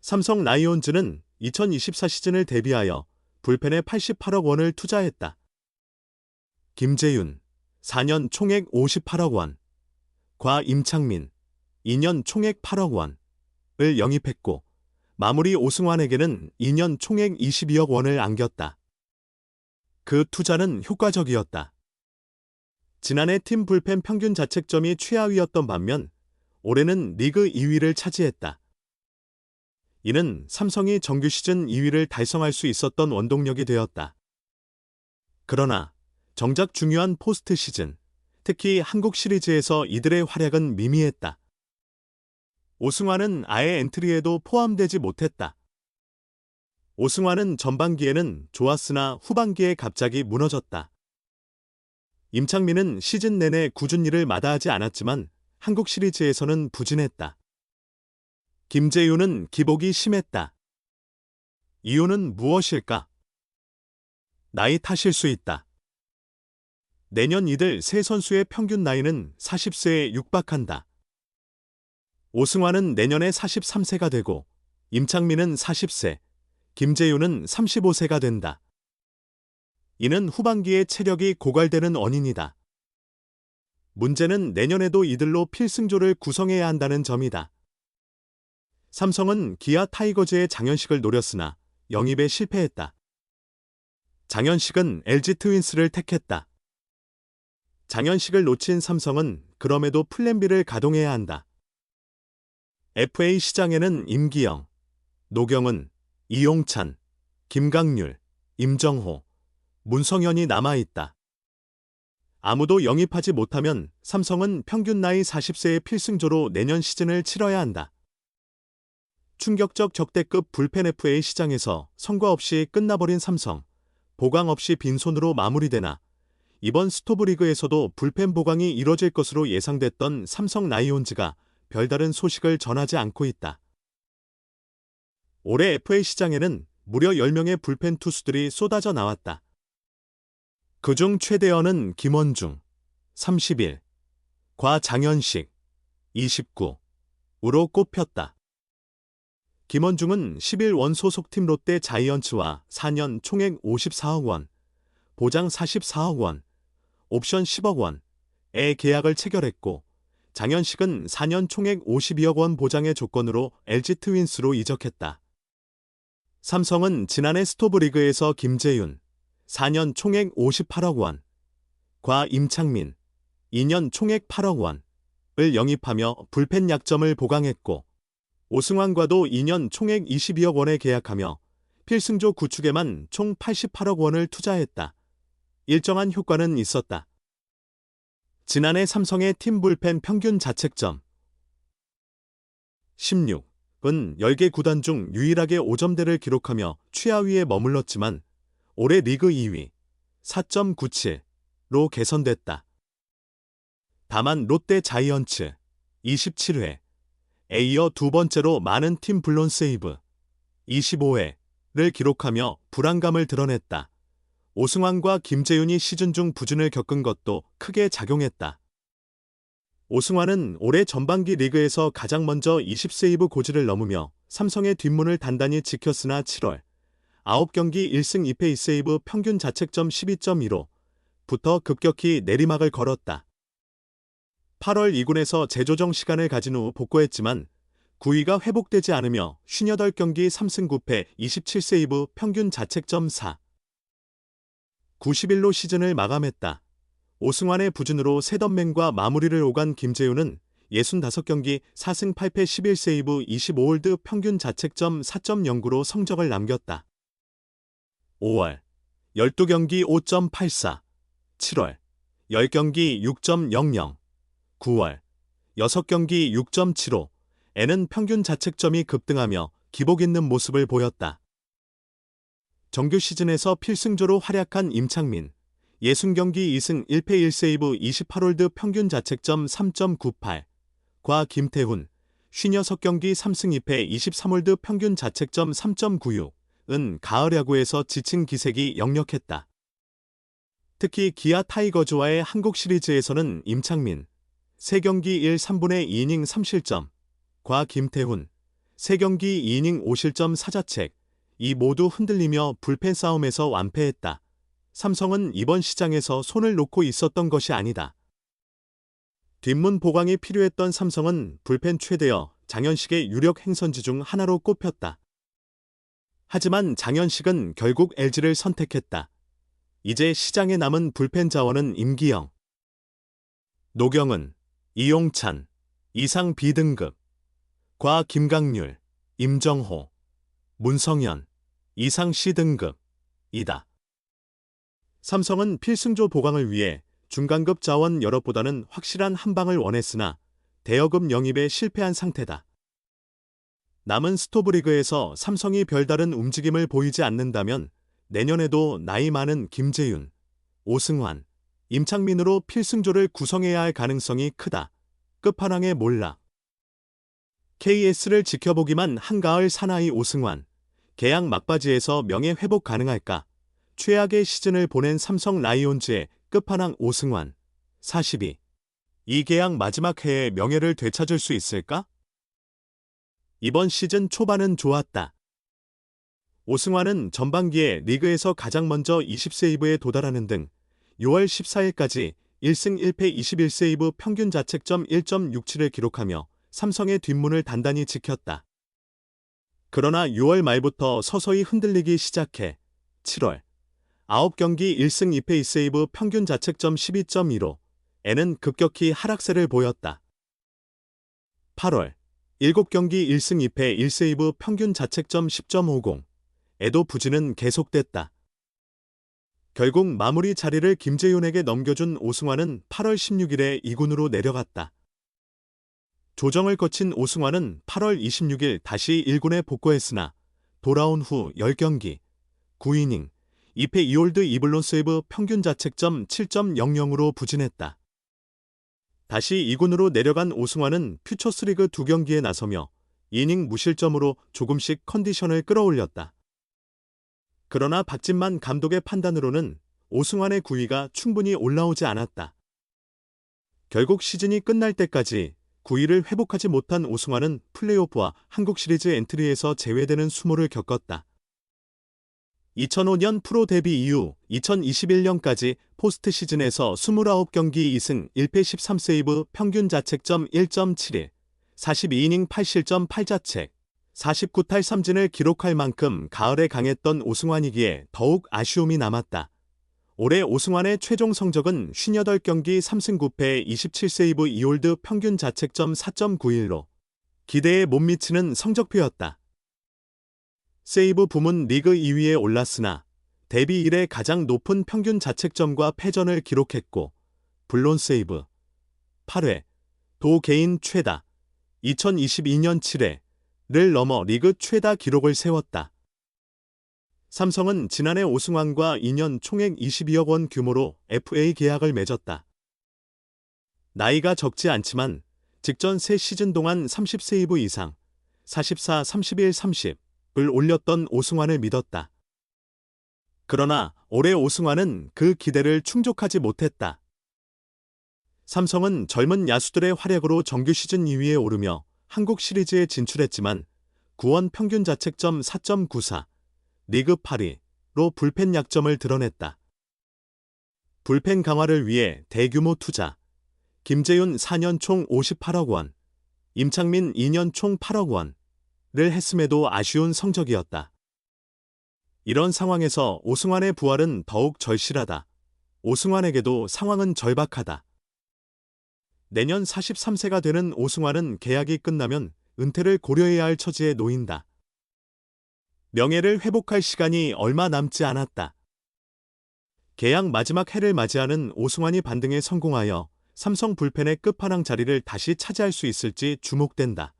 삼성 라이온즈는 2024 시즌을 대비하여 불펜에 88억 원을 투자했다. 김재윤, 4년 총액 58억 원, 과 임창민, 2년 총액 8억 원을 영입했고 마무리 오승환에게는 2년 총액 22억 원을 안겼다. 그 투자는 효과적이었다. 지난해 팀 불펜 평균 자책점이 최하위였던 반면 올해는 리그 2위를 차지했다. 이는 삼성이 정규 시즌 2위를 달성할 수 있었던 원동력이 되었다. 그러나 정작 중요한 포스트 시즌, 특히 한국 시리즈에서 이들의 활약은 미미했다. 오승환은 아예 엔트리에도 포함되지 못했다. 오승환은 전반기에는 좋았으나 후반기에 갑자기 무너졌다. 임창민은 시즌 내내 꾸준히를 마다하지 않았지만 한국 시리즈에서는 부진했다. 김재윤은 기복이 심했다. 이유는 무엇일까? 나이 탓일 수 있다. 내년 이들 세 선수의 평균 나이는 40세에 육박한다. 오승환은 내년에 43세가 되고 임창민은 40세, 김재윤은 35세가 된다. 이는 후반기에 체력이 고갈되는 원인이다. 문제는 내년에도 이들로 필승조를 구성해야 한다는 점이다. 삼성은 기아 타이거즈의 장현식을 노렸으나 영입에 실패했다. 장현식은 LG 트윈스를 택했다. 장현식을 놓친 삼성은 그럼에도 플랜 B를 가동해야 한다. FA 시장에는 임기영, 노경은, 이용찬, 김강률, 임정호, 문성현이 남아있다. 아무도 영입하지 못하면 삼성은 평균 나이 40세의 필승조로 내년 시즌을 치러야 한다. 충격적 적대급 불펜 FA 시장에서 성과 없이 끝나버린 삼성, 보강 없이 빈손으로 마무리되나 이번 스토브리그에서도 불펜 보강이 이뤄질 것으로 예상됐던 삼성 라이온즈가 별다른 소식을 전하지 않고 있다. 올해 FA 시장에는 무려 10명의 불펜 투수들이 쏟아져 나왔다. 그중 최대어는 김원중, 31, 과 장현식, 29으로 꼽혔다. 김원중은 11원 소속팀 롯데 자이언츠와 4년 총액 54억 원, 보장 44억 원, 옵션 10억 원의 계약을 체결했고 장현식은 4년 총액 52억 원 보장의 조건으로 LG 트윈스로 이적했다. 삼성은 지난해 스토브리그에서 김재윤, 4년 총액 58억 원, 과 임창민, 2년 총액 8억 원을 영입하며 불펜 약점을 보강했고 오승환과도 2년 총액 22억 원에 계약하며 필승조 구축에만 총 88억 원을 투자했다. 일정한 효과는 있었다. 지난해 삼성의 팀 불펜 평균 자책점 16은 10개 구단 중 유일하게 5점대를 기록하며 최하위에 머물렀지만 올해 리그 2위 4.97로 개선됐다. 다만 롯데 자이언츠 27회에 이어 두 번째로 많은 팀 블론 세이브 25회를 기록하며 불안감을 드러냈다. 오승환과 김재윤이 시즌 중 부진을 겪은 것도 크게 작용했다. 오승환은 올해 전반기 리그에서 가장 먼저 20세이브 고지를 넘으며 삼성의 뒷문을 단단히 지켰으나 7월 9경기 1승 2패 2세이브 평균 자책점 12.15부터 급격히 내리막을 걸었다. 8월 2군에서 재조정 시간을 가진 후 복구했지만 9위가 회복되지 않으며 58경기 3승 9패 27세이브 평균 자책점 4. 91로 시즌을 마감했다. 오승환의 부진으로 셋업맨과 마무리를 오간 김재윤은 65경기 4승 8패 11세이브 25홀드 평균 자책점 4.09로 성적을 남겼다. 5월 12경기 5.84, 7월 10경기 6.00, 9월 6경기 6.75에는 평균 자책점이 급등하며 기복 있는 모습을 보였다. 정규 시즌에서 필승조로 활약한 임창민, 60경기 2승 1패 1세이브 28홀드 평균 자책점 3.98과 김태훈, 56경기 3승 2패 23홀드 평균 자책점 3.96은 가을 야구에서 지친 기색이 역력했다. 특히 기아 타이거즈와의 한국 시리즈에서는 임창민, 3경기 1, 3분의 2이닝 3실점과 김태훈, 3경기 2이닝 5실점 4자책, 이 모두 흔들리며 불펜 싸움에서 완패했다. 삼성은 이번 시장에서 손을 놓고 있었던 것이 아니다. 뒷문 보강이 필요했던 삼성은 불펜 최대여 장현식의 유력 행선지 중 하나로 꼽혔다. 하지만 장현식은 결국 LG를 선택했다. 이제 시장에 남은 불펜 자원은 임기영, 노경은, 이용찬, 이상 B등급, 과 김강률, 임정호, 문성현, 이상 C등급이다. 삼성은 필승조 보강을 위해 중간급 자원 여럿보다는 확실한 한 방을 원했으나 대여급 영입에 실패한 상태다. 남은 스토브리그에서 삼성이 별다른 움직임을 보이지 않는다면 내년에도 나이 많은 김재윤, 오승환, 임창민으로 필승조를 구성해야 할 가능성이 크다. 끝판왕에 몰락. KS를 지켜보기만 한가을 사나이 오승환, 계약 막바지에서 명예 회복 가능할까? 최악의 시즌을 보낸 삼성 라이온즈의 끝판왕 오승환, 42. 이 계약 마지막 해에 명예를 되찾을 수 있을까? 이번 시즌 초반은 좋았다. 오승환은 전반기에 리그에서 가장 먼저 20세이브에 도달하는 등 6월 14일까지 1승 1패 21세이브 평균 자책점 1.67을 기록하며 삼성의 뒷문을 단단히 지켰다. 그러나 6월 말부터 서서히 흔들리기 시작해 7월 9경기 1승 2패 2세이브 평균 자책점 12.15, 에는 급격히 하락세를 보였다. 8월 7경기 1승 2패 1세이브 평균 자책점 10.50, 에도 부진은 계속됐다. 결국 마무리 자리를 김재윤에게 넘겨준 오승환은 8월 16일에 2군으로 내려갔다. 조정을 거친 오승환은 8월 26일 다시 1군에 복귀했으나 돌아온 후 10경기, 9이닝, 2패 2홀드 2블론 세이브 평균 자책점 7.00으로 부진했다. 다시 2군으로 내려간 오승환은 퓨처스리그 2경기에 나서며 2이닝 무실점으로 조금씩 컨디션을 끌어올렸다. 그러나 박진만 감독의 판단으로는 오승환의 구위가 충분히 올라오지 않았다. 결국 시즌이 끝날 때까지 구위를 회복하지 못한 오승환은 플레이오프와 한국 시리즈 엔트리에서 제외되는 수모를 겪었다. 2005년 프로 데뷔 이후 2021년까지 포스트 시즌에서 29경기 2승 1패 13세이브 평균 자책점 1.71, 42이닝 8실점 8자책, 49탈 3진을 기록할 만큼 가을에 강했던 오승환이기에 더욱 아쉬움이 남았다. 올해 오승환의 최종 성적은 58경기 3승 9패 27세이브 2홀드 평균 자책점 4.91로 기대에 못 미치는 성적표였다. 세이브 부문 리그 2위에 올랐으나 데뷔 이래 가장 높은 평균 자책점과 패전을 기록했고 블론 세이브 8회, 도 개인 최다 2022년 7회를 넘어 리그 최다 기록을 세웠다. 삼성은 지난해 오승환과 2년 총액 22억 원 규모로 FA 계약을 맺었다. 나이가 적지 않지만 직전 3시즌 동안 30세이브 이상 44, 31, 30을 올렸던 오승환을 믿었다. 그러나 올해 오승환은 그 기대를 충족하지 못했다. 삼성은 젊은 야수들의 활약으로 정규 시즌 2위에 오르며 한국 시리즈에 진출했지만 구원 평균 자책점 4.94, 리그 8위로 불펜 약점을 드러냈다. 불펜 강화를 위해 대규모 투자, 김재윤 4년 총 58억 원, 임창민 2년 총 8억 원을 했음에도 아쉬운 성적이었다. 이런 상황에서 오승환의 부활은 더욱 절실하다. 오승환에게도 상황은 절박하다. 내년 43세가 되는 오승환은 계약이 끝나면 은퇴를 고려해야 할 처지에 놓인다. 명예를 회복할 시간이 얼마 남지 않았다. 계약 마지막 해를 맞이하는 오승환이 반등에 성공하여 삼성 불펜의 끝판왕 자리를 다시 차지할 수 있을지 주목된다.